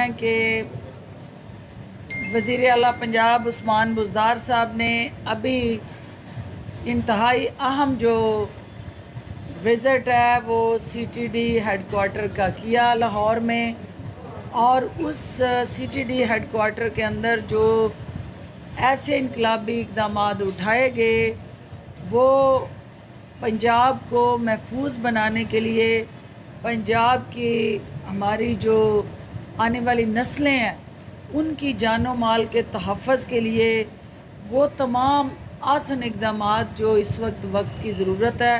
ہیں کہ وزیر اعلیٰ پنجاب عثمان بزدار صاحب نے ابھی انتہائی اہم جو وزٹ ہے وہ C T D headquarter کا کیا لاہور میں، اور اس C T D headquarter کے اندر جو ایسے انقلابی اقدامات اٹھائے گئے وہ پنجاب کو محفوظ بنانے کے لیے، پنجاب کی ہماری جو آنے والی نسلیں ہیں ان کی جان و مال کے تحفظ کے لیے وہ تمام آسن اقدامات جو اس وقت کی ضرورت ہے،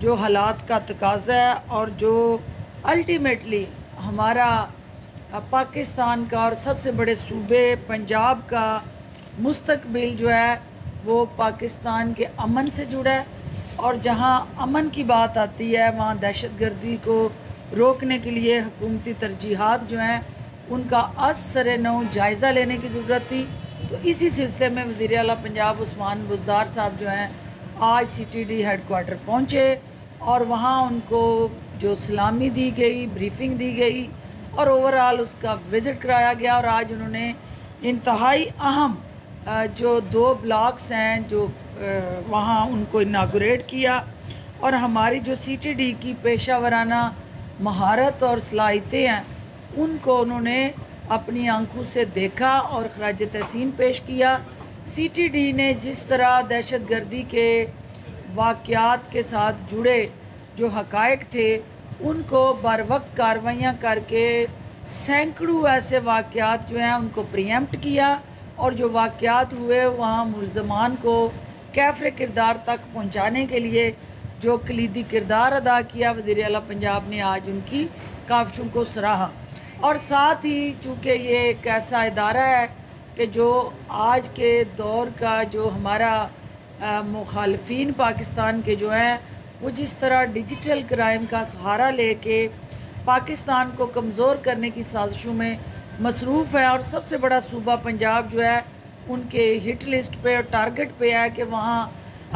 جو حالات کا تقاضا ہے، اور جو الٹیمیٹلی ہمارا پاکستان کا اور سب سے بڑے صوبے پنجاب کا مستقبل جو ہے وہ پاکستان کے امن سے جڑا ہے، اور جہاں امن کی بات آتی ہے وہاں دہشت گردی کو روکنے کے لیے حکومتی ترجیحات جو ہیں ان کا از سر نو جائزہ لینے کی ضرورت تھی۔ تو اسی سلسلے میں وزیر اعلیٰ پنجاب عثمان بزدار صاحب جو ہیں آج C T D headquarter پہنچے، اور وہاں ان کو جو سلامی دی گئی، بریفنگ دی گئی، اور اوورآل اس کا وزٹ کرایا گیا، اور آج انہوں نے انتہائی اہم جو 2 بلاکس ہیں جو وہاں ان کو اناگوریٹ کیا، اور ہماری جو سی ٹی ڈی کی پیشہ ورانہ مہارت اور صلاحیتیں ہیں ان کو انہوں نے اپنی آنکھوں سے دیکھا اور خراج تحسین پیش کیا۔ سی ٹی ڈی نے جس طرح دہشت گردی کے واقعات کے ساتھ جڑے جو حقائق تھے ان کو بر وقت کارروائیاں کر کے سینکڑوں ایسے واقعات جو ہیں ان کو پریمپٹ کیا، اور جو واقعات ہوئے وہاں ملزمان کو کیفر کردار تک پہنچانے کے لیے جو کلیدی کردار ادا کیا، وزیر اعلیٰ پنجاب نے آج ان کی کاوشوں کو سراہا۔ اور ساتھ ہی چونکہ یہ ایک ایسا ادارہ ہے کہ جو آج کے دور کا جو ہمارا مخالفین پاکستان کے جو ہیں وہ جس طرح ڈیجیٹل کرائم کا سہارا لے کے پاکستان کو کمزور کرنے کی سازشوں میں مصروف ہے، اور سب سے بڑا صوبہ پنجاب جو ہے ان کے ہٹ لسٹ پہ اور ٹارگٹ پہ ہے کہ وہاں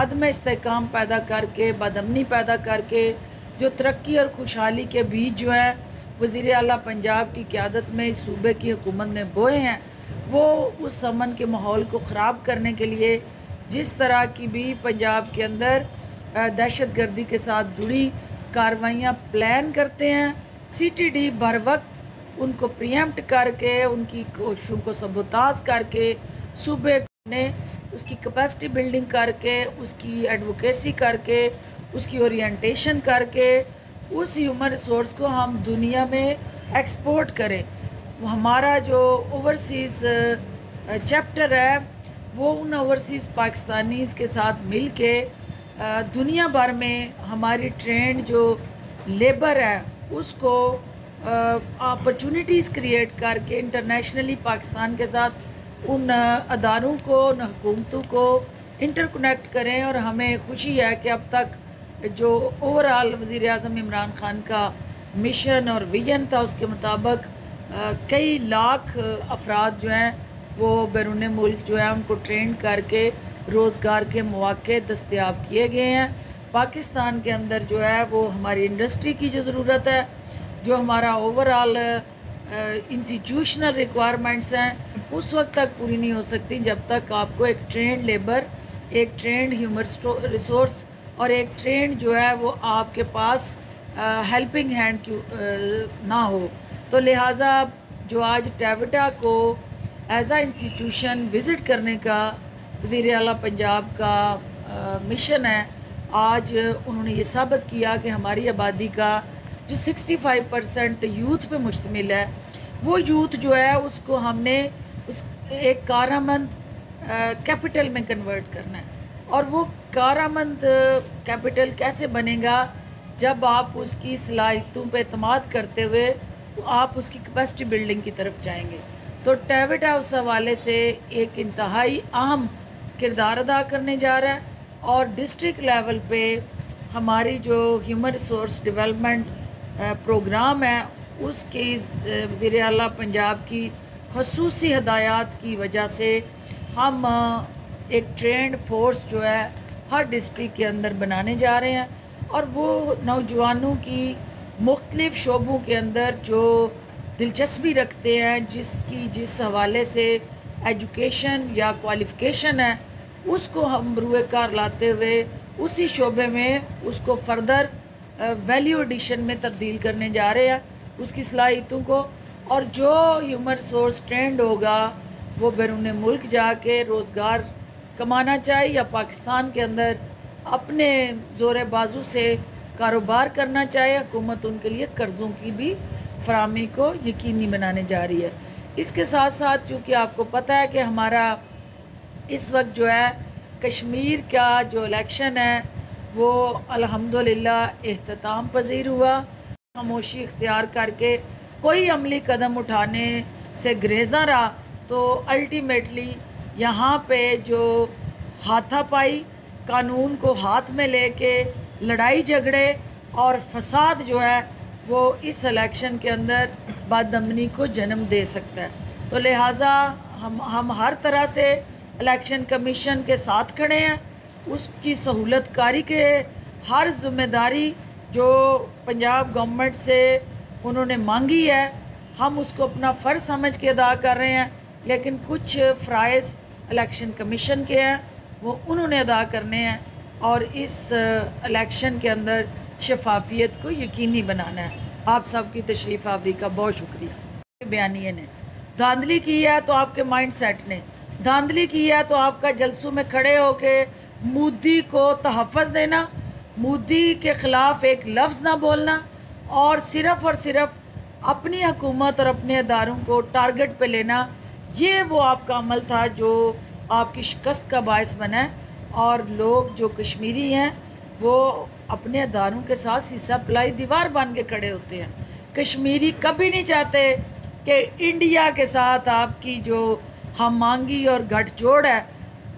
عدم استحکام پیدا کر کے، بدامنی پیدا کر کے جو ترقی اور خوشحالی کے بیج جو ہیں وزیر اعلیٰ پنجاب کی قیادت میں اس صوبے کی حکومت نے بوئے ہیں، وہ اس امن کے ماحول کو خراب کرنے کے لیے جس طرح کی بھی پنجاب کے اندر دہشت گردی کے ساتھ جڑی کارروائیاں پلان کرتے ہیں، سی ٹی ڈی بر وقت ان کو پریمپٹ کر کے، ان کی کوششوں کو سبوتاژ کر کے، صوبے نے اس کی کیپیسٹی بلڈنگ کر کے، اس کی ایڈوکیسی کر کے، اس کی اورینٹیشن کر کے اس ہیومن ریسورس کو ہم دنیا میں ایکسپورٹ کریں۔ ہمارا جو اوورسیز چیپٹر ہے وہ ان اوورسیز پاکستانیز کے ساتھ مل کے دنیا بھر میں ہماری ٹرینڈ جو لیبر ہے اس کو اپرچونٹیز کریٹ کر کے انٹرنیشنلی پاکستان کے ساتھ ان اداروں کو، ان حکومتوں کو انٹر کنیکٹ کریں۔ اور ہمیں خوشی ہے کہ اب تک جو اوورآل وزیر اعظم عمران خان کا مشن اور ویژن تھا اس کے مطابق کئی لاکھ افراد جو ہیں وہ بیرون ملک جو ہے ان کو ٹرین کر کے روزگار کے مواقع دستیاب کیے گئے ہیں۔ پاکستان کے اندر جو ہے وہ ہماری انڈسٹری کی جو ضرورت ہے، جو ہمارا اوورآل انسٹیٹیوشنل ریکوائرمنٹس ہیں اس وقت تک پوری نہیں ہو سکتی جب تک آپ کو ایک ٹرینڈ لیبر، ایک ٹرینڈ ہیومن ریسورس اور ایک ٹرینڈ جو ہے وہ آپ کے پاس ہیلپنگ ہینڈ نہ ہو۔ تو لہٰذا جو آج ٹیوٹا کو ایز اے انسٹیٹیوشن وزٹ کرنے کا وزیر اعلیٰ پنجاب کا مشن ہے، آج انہوں نے یہ ثابت کیا کہ ہماری آبادی کا جو 65% یوتھ پہ مشتمل ہے وہ یوتھ جو ہے اس کو ہم نے اس ایک کارآمد کیپٹل میں کنورٹ کرنا ہے، اور وہ کارآمد کیپٹل کیسے بنے گا جب آپ اس کی صلاحیتوں پہ اعتماد کرتے ہوئے آپ اس کی کیپیسٹی بلڈنگ کی طرف جائیں گے۔ تو ٹیوٹا اس حوالے سے ایک انتہائی اہم کردار ادا کرنے جا رہا ہے، اور ڈسٹرکٹ لیول پہ ہماری جو ہیومن ریسورس ڈیولپمنٹ پروگرام ہے اس کی وزیر اعلیٰ پنجاب کی خصوصی ہدایات کی وجہ سے ہم ایک ٹرینڈ فورس جو ہے ہر ڈسٹرکٹ کے اندر بنانے جا رہے ہیں، اور وہ نوجوانوں کی مختلف شعبوں کے اندر جو دلچسپی رکھتے ہیں، جس حوالے سے ایجوکیشن یا کوالیفیکیشن ہے، اس کو ہم بروئے کار لاتے ہوئے اسی شعبے میں اس کو فردر ویلیو ایڈیشن میں تبدیل کرنے جا رہے ہیں، اس کی صلاحیتوں کو. اور جو ہیومن ریسورس ٹرینڈ ہوگا وہ بیرون ملک جا کے روزگار کمانا چاہے یا پاکستان کے اندر اپنے زور بازو سے کاروبار کرنا چاہے، حکومت ان کے لیے قرضوں کی بھی فراہمی کو یقینی بنانے جا رہی ہے. اس کے ساتھ ساتھ چونکہ آپ کو پتہ ہے کہ ہمارا اس وقت جو ہے کشمیر کا جو الیکشن ہے وہ الحمدللہ اختتام پذیر ہوا. خاموشی اختیار کر کے کوئی عملی قدم اٹھانے سے گریزاں رہا تو الٹیمیٹلی یہاں پہ جو ہاتھا پائی، قانون کو ہاتھ میں لے کے لڑائی جھگڑے اور فساد جو ہے وہ اس الیکشن کے اندر بد امنی کو جنم دے سکتا ہے. تو لہٰذا ہم ہر طرح سے الیکشن کمیشن کے ساتھ کھڑے ہیں. اس کی سہولت کاری کے ہر ذمہ داری جو پنجاب گورنمنٹ سے انہوں نے مانگی ہے ہم اس کو اپنا فرض سمجھ کے ادا کر رہے ہیں، لیکن کچھ فرائض الیکشن کمیشن کے ہیں وہ انہوں نے ادا کرنے ہیں اور اس الیکشن کے اندر شفافیت کو یقینی بنانا ہے. آپ سب کی تشریف آوری کا بہت شکریہ. بیانیے نے دھاندلی کی ہے تو آپ کے مائنڈ سیٹ نے دھاندلی کی ہے تو آپ کا جلسوں میں کھڑے ہو کے مودی کو تحفظ دینا، مودی کے خلاف ایک لفظ نہ بولنا اور صرف اپنی حکومت اور اپنے اداروں کو ٹارگٹ پہ لینا، یہ وہ آپ کا عمل تھا جو آپ کی شکست کا باعث بنا ہے. اور لوگ جو کشمیری ہیں وہ اپنے اداروں کے ساتھ سیسا پلائی دیوار بن کے کھڑے ہوتے ہیں. کشمیری کبھی نہیں چاہتے کہ انڈیا کے ساتھ آپ کی جو ہم مانگی اور گٹھ جوڑ ہے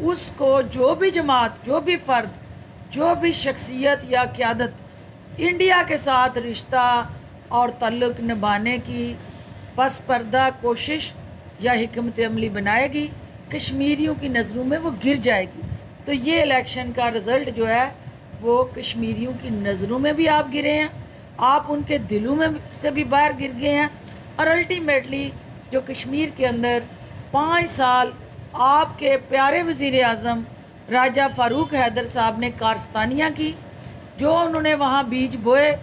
اس کو جو بھی جماعت، جو بھی فرد، جو بھی شخصیت یا قیادت انڈیا کے ساتھ رشتہ اور تعلق نبھانے کی پس پردہ کوشش یا حکمت عملی بنائے گی، کشمیریوں کی نظروں میں وہ گر جائے گی. تو یہ الیکشن کا رزلٹ جو ہے وہ کشمیریوں کی نظروں میں بھی آپ گرے ہیں، آپ ان کے دلوں میں سے بھی باہر گر گئے ہیں. اور الٹیمیٹلی جو کشمیر کے اندر 5 سال آپ کے پیارے وزیر اعظم راجہ فاروق حیدر صاحب نے کارستانیاں کی، جو انہوں نے وہاں بیج بوئے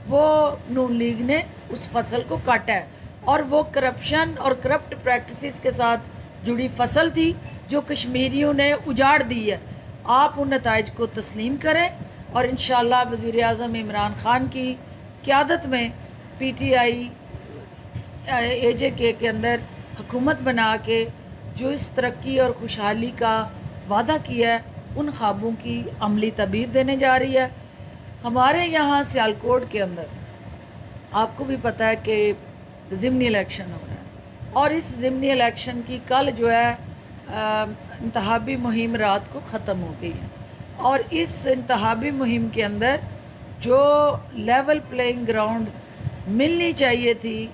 وہ نون لیگ نے اس فصل کو کاٹا ہے. اور وہ کرپشن اور کرپٹ پریکٹسز کے ساتھ جڑی فصل تھی جو کشمیریوں نے اجاڑ دی ہے. آپ ان نتائج کو تسلیم کریں اور انشاءاللہ وزیر اعظم عمران خان کی قیادت میں پی ٹی آئی اے جے کے اندر حکومت بنا کے جو اس ترقی اور خوشحالی کا وعدہ کیا ہے ان خوابوں کی عملی تعبیر دینے جا رہی ہے. ہمارے یہاں سیالکوٹ کے اندر آپ کو بھی پتہ ہے کہ ضمنی الیکشن ہو رہا ہے اور اس ضمنی الیکشن کی کل جو ہے انتخابی مہم رات کو ختم ہو گئی ہے. اور اس انتخابی مہم کے اندر جو لیول پلینگ گراؤنڈ ملنی چاہیے تھی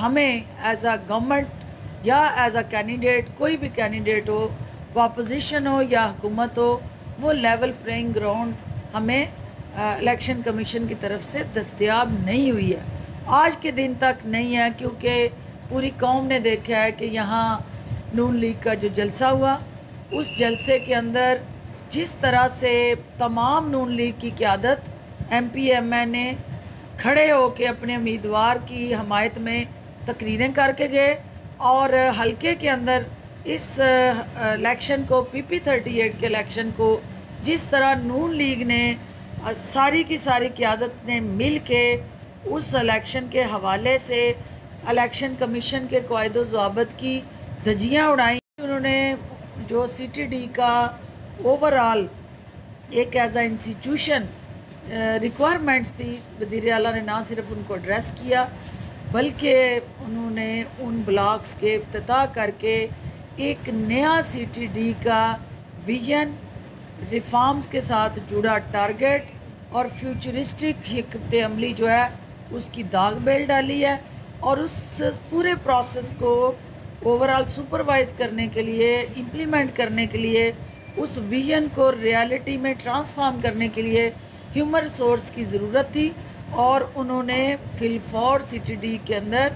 ہمیں ایز اے گورنمنٹ یا ایز اے کینڈیڈیٹ، کوئی بھی کینڈیڈیٹ ہو، وہ اپوزیشن ہو یا حکومت ہو، وہ لیول پلینگ گراؤنڈ ہمیں الیکشن کمیشن کی طرف سے دستیاب نہیں ہوئی ہے. آج کے دن تک نہیں ہے کیونکہ پوری قوم نے دیکھا ہے کہ یہاں نون لیگ کا جو جلسہ ہوا اس جلسے کے اندر جس طرح سے تمام نون لیگ کی قیادت ایم پی ایم اے نے کھڑے ہو کے اپنے امیدوار کی حمایت میں تقریریں کر کے گئے اور حلقے کے اندر اس الیکشن کو پی 38 کے الیکشن کو جس طرح نون لیگ نے ساری کی ساری قیادت نے مل کے اس الیکشن کے حوالے سے الیکشن کمیشن کے قواعد و ضوابط کی دھجیاں اڑائیں. انہوں نے جو سی ٹی ڈی کا اوورآل ایک ایز اے انسٹیٹیوشن ریکوائرمنٹس تھی، وزیر اعلیٰ نے نہ صرف ان کو ایڈریس کیا بلکہ انہوں نے ان بلاکس کے افتتاح کر کے ایک نیا سی ٹی ڈی کا ویژن، ریفارمز کے ساتھ جڑا ٹارگٹ اور فیوچرسٹک حکمت عملی جو ہے اس کی داغ بیل ڈالی ہے. اور اس پورے پروسیس کو اوورآل سپروائز کرنے کے لیے، امپلیمنٹ کرنے کے لیے، اس ویژن کو ریالٹی میں ٹرانسفارم کرنے کے لیے ہیومن ریسورس کی ضرورت تھی. اور انہوں نے فی الفور سی ٹی ڈی کے اندر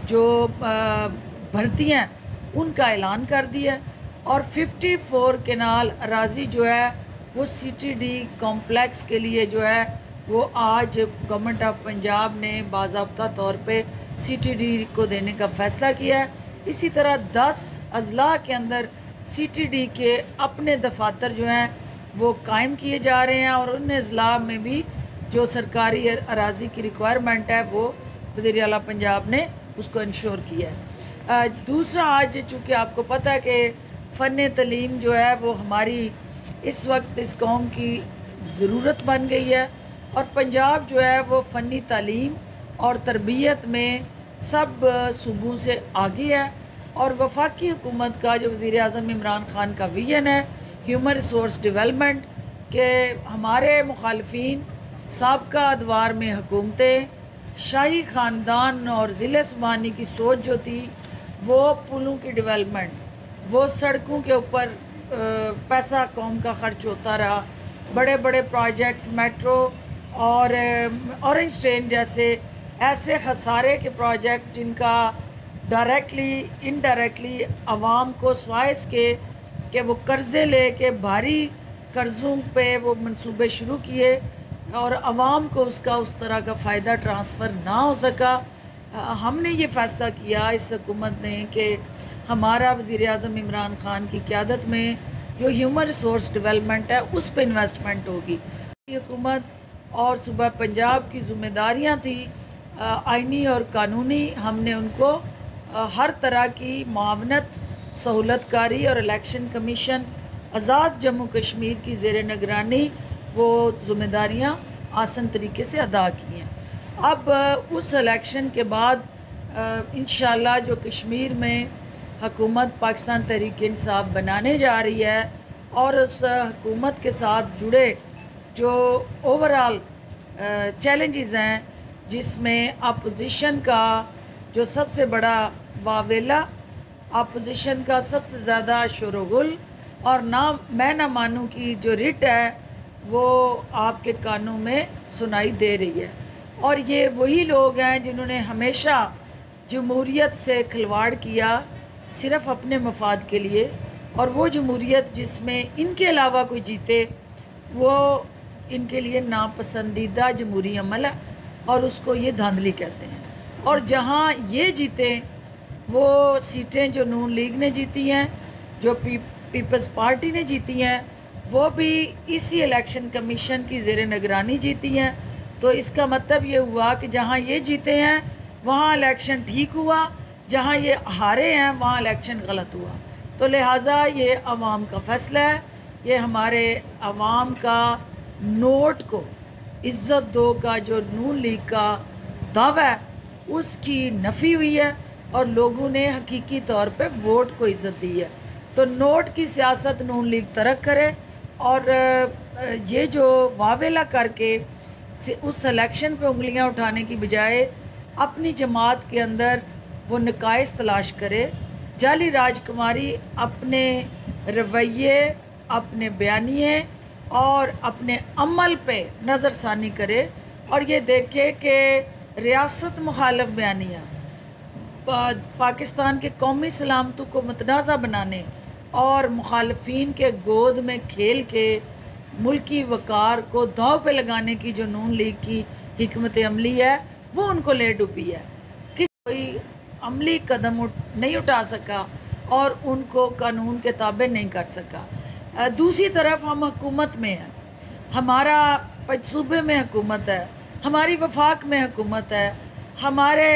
جو بھرتی ہیں ان کا اعلان کر دیا ہے، اور 54 کنال اراضی جو ہے وہ سی ٹی ڈی کمپلیکس کے لیے جو ہے وہ آج گورنمنٹ آف پنجاب نے باضابطہ طور پہ سی ٹی ڈی کو دینے کا فیصلہ کیا ہے۔ اسی طرح 10 اضلاع کے اندر سی ٹی ڈی کے اپنے دفاتر جو ہیں وہ قائم کیے جا رہے ہیں، اور ان اضلاع میں بھی جو سرکاری اراضی کی ریکوائرمنٹ ہے وہ وزیر اعلیٰ پنجاب نے اس کو انشور کیا ہے۔ دوسرا، آج چونکہ آپ کو پتہ ہے کہ فن تعلیم جو ہے وہ ہماری اس وقت اس قوم کی ضرورت بن گئی ہے، اور پنجاب جو ہے وہ فنی تعلیم اور تربیت میں سب صوبوں سے آگے ہے، اور وفاقی حکومت کا جو وزیر اعظم عمران خان کا ویژن ہے ہیومن ریسورس ڈیولپمنٹ، کہ ہمارے مخالفین سابقہ ادوار میں حکومتیں شاہی خاندان اور ضلع عثمانی کی سوچ جو تھی وہ پلوں کی ڈیولپمنٹ، وہ سڑکوں کے اوپر پیسہ قوم کا خرچ ہوتا رہا، بڑے بڑے پروجیکٹس میٹرو اور اورنج ٹرین جیسے ایسے خسارے کے پروجیکٹ جن کا ڈائریکٹلی انڈائریکٹلی عوام کو سوائے اس کے کہ وہ قرضے لے کے بھاری قرضوں پہ وہ منصوبے شروع کیے اور عوام کو اس طرح کا فائدہ ٹرانسفر نہ ہو سکا، ہم نے یہ فیصلہ کیا اس حکومت نے کہ ہمارا وزیر اعظم عمران خان کی قیادت میں جو ہیومن ریسورس ڈیولپمنٹ ہے اس پہ انویسٹمنٹ ہوگی۔ حکومت اور صوبہ پنجاب کی ذمہ داریاں تھیں آئینی اور قانونی، ہم نے ان کو ہر طرح کی معاونت، سہولت کاری اور الیکشن کمیشن، آزاد جموں کشمیر کی زیر نگرانی وہ ذمہ داریاں آسان طریقے سے ادا کی ہیں۔ اب اس الیکشن کے بعد انشاءاللہ جو کشمیر میں حکومت پاکستان تحریک انصاف بنانے جا رہی ہے، اور اس حکومت کے ساتھ جڑے جو اوورال چیلنجز ہیں، جس میں اپوزیشن کا جو سب سے بڑا واویلا، اپوزیشن کا سب سے زیادہ شور و غل، اور میں نہ مانوں کی جو رٹ ہے وہ آپ کے کانوں میں سنائی دے رہی ہے، اور یہ وہی لوگ ہیں جنہوں نے ہمیشہ جمہوریت سے کھلواڑ کیا صرف اپنے مفاد کے لیے، اور وہ جمہوریت جس میں ان کے علاوہ کوئی جیتے وہ ان کے لیے ناپسندیدہ جمہوری عمل ہے، اور اس کو یہ دھاندلی کہتے ہیں۔ اور جہاں یہ جیتے وہ سیٹیں جو نون لیگ نے جیتی ہیں، جو پیپلز پارٹی نے جیتی ہیں، وہ بھی اسی الیکشن کمیشن کی زیر نگرانی جیتی ہیں، تو اس کا مطلب یہ ہوا کہ جہاں یہ جیتے ہیں وہاں الیکشن ٹھیک ہوا، جہاں یہ ہارے ہیں وہاں الیکشن غلط ہوا، تو لہٰذا یہ عوام کا فیصلہ ہے، یہ ہمارے عوام کا نوٹ کو عزت دو کا جو نون لیگ کا دعویٰ ہے اس کی نفی ہوئی ہے، اور لوگوں نے حقیقی طور پہ ووٹ کو عزت دی ہے۔ تو نوٹ کی سیاست نون لیگ ترک کرے، اور یہ جو واویلا کر کے اس الیکشن پہ انگلیاں اٹھانے کی بجائے اپنی جماعت کے اندر وہ نقائص تلاش کرے، جعلی راجکماری اپنے رویے، اپنے بیانیے اور اپنے عمل پہ نظر ثانی کرے، اور یہ دیکھے کہ ریاست مخالف بیانیاں پاکستان کے قومی سلامتوں کو متنازع بنانے اور مخالفین کے گود میں کھیل کے ملکی وقار کو داؤ پہ لگانے کی جو نون لیگ کی حکمت عملی ہے وہ ان کو لے ڈوبی ہے، کوئی عملی قدم نہیں اٹھا سکا اور ان کو قانون کے تابع نہیں کر سکا۔ دوسری طرف ہم حکومت میں ہیں، ہمارا صوبے میں حکومت ہے، ہماری وفاق میں حکومت ہے، ہمارے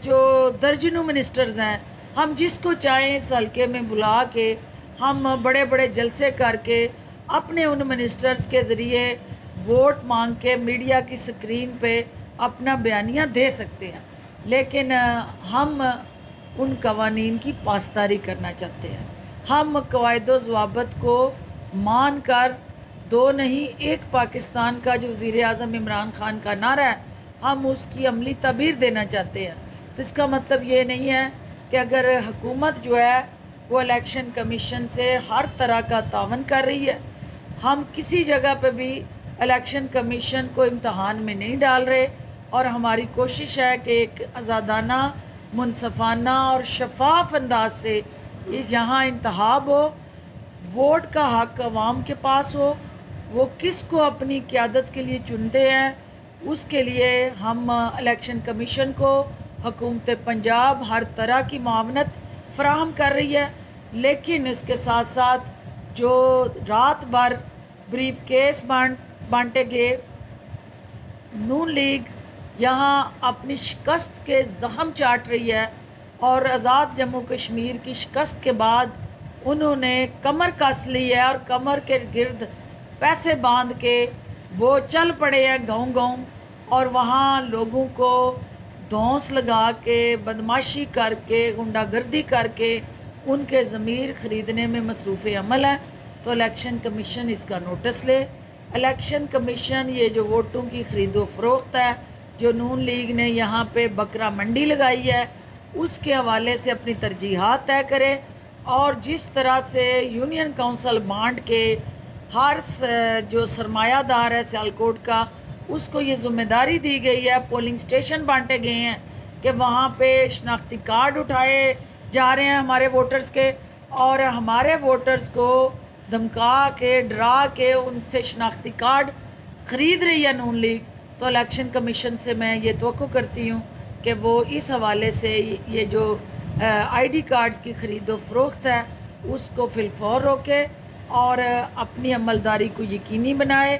جو درجنوں منسٹرز ہیں، ہم جس کو چاہیں اس حلقے میں بلا کے ہم بڑے بڑے جلسے کر کے اپنے ان منسٹرز کے ذریعے ووٹ مانگ کے میڈیا کی سکرین پہ اپنا بیانیہ دے سکتے ہیں، لیکن ہم ان قوانین کی پاسداری کرنا چاہتے ہیں۔ ہم قواعد و ضوابط کو مان کر دو نہیں ایک پاکستان کا جو وزیر اعظم عمران خان کا نعرہ ہے ہم اس کی عملی تعبیر دینا چاہتے ہیں۔ تو اس کا مطلب یہ نہیں ہے کہ اگر حکومت جو ہے وہ الیکشن کمیشن سے ہر طرح کا تعاون کر رہی ہے، ہم کسی جگہ پہ بھی الیکشن کمیشن کو امتحان میں نہیں ڈال رہے، اور ہماری کوشش ہے کہ ایک آزادانہ منصفانہ اور شفاف انداز سے یہاں انتخاب ہو، ووٹ کا حق عوام کے پاس ہو، وہ کس کو اپنی قیادت کے لیے چنتے ہیں، اس کے لیے ہم الیکشن کمیشن کو حکومت پنجاب ہر طرح کی معاونت فراہم کر رہی ہے، لیکن اس کے ساتھ ساتھ جو رات بھر بریف کیس بانٹے گئے، نون لیگ یہاں اپنی شکست کے زخم چاٹ رہی ہے، اور آزاد جموں کشمیر کی شکست کے بعد انہوں نے کمر کس لی ہے اور کمر کے گرد پیسے باندھ کے وہ چل پڑے ہیں گاؤں گاؤں، اور وہاں لوگوں کو دھونس لگا کے، بدماشی کر کے، غنڈہ گردی کر کے ان کے ضمیر خریدنے میں مصروف عمل ہے۔ تو الیکشن کمیشن اس کا نوٹس لے۔ الیکشن کمیشن یہ جو ووٹوں کی خرید و فروخت ہے، جو نون لیگ نے یہاں پہ بکرا منڈی لگائی ہے، اس کے حوالے سے اپنی ترجیحات طے کرے، اور جس طرح سے یونین کونسل بانٹ کے ہر جو سرمایہ دار ہے سیالکوٹ کا، اس کو یہ ذمہ داری دی گئی ہے، پولنگ سٹیشن بانٹے گئے ہیں کہ وہاں پہ شناختی کارڈ اٹھائے جا رہے ہیں ہمارے ووٹرز کے، اور ہمارے ووٹرز کو دھمکا کے، ڈرا کے ان سے شناختی کارڈ خرید رہی ہے نون لیگ۔ تو الیکشن کمیشن سے میں یہ توقع کرتی ہوں کہ وہ اس حوالے سے یہ جو آئی ڈی کارڈز کی خرید و فروخت ہے اس کو فی الفور روکے اور اپنی عملداری کو یقینی بنائے،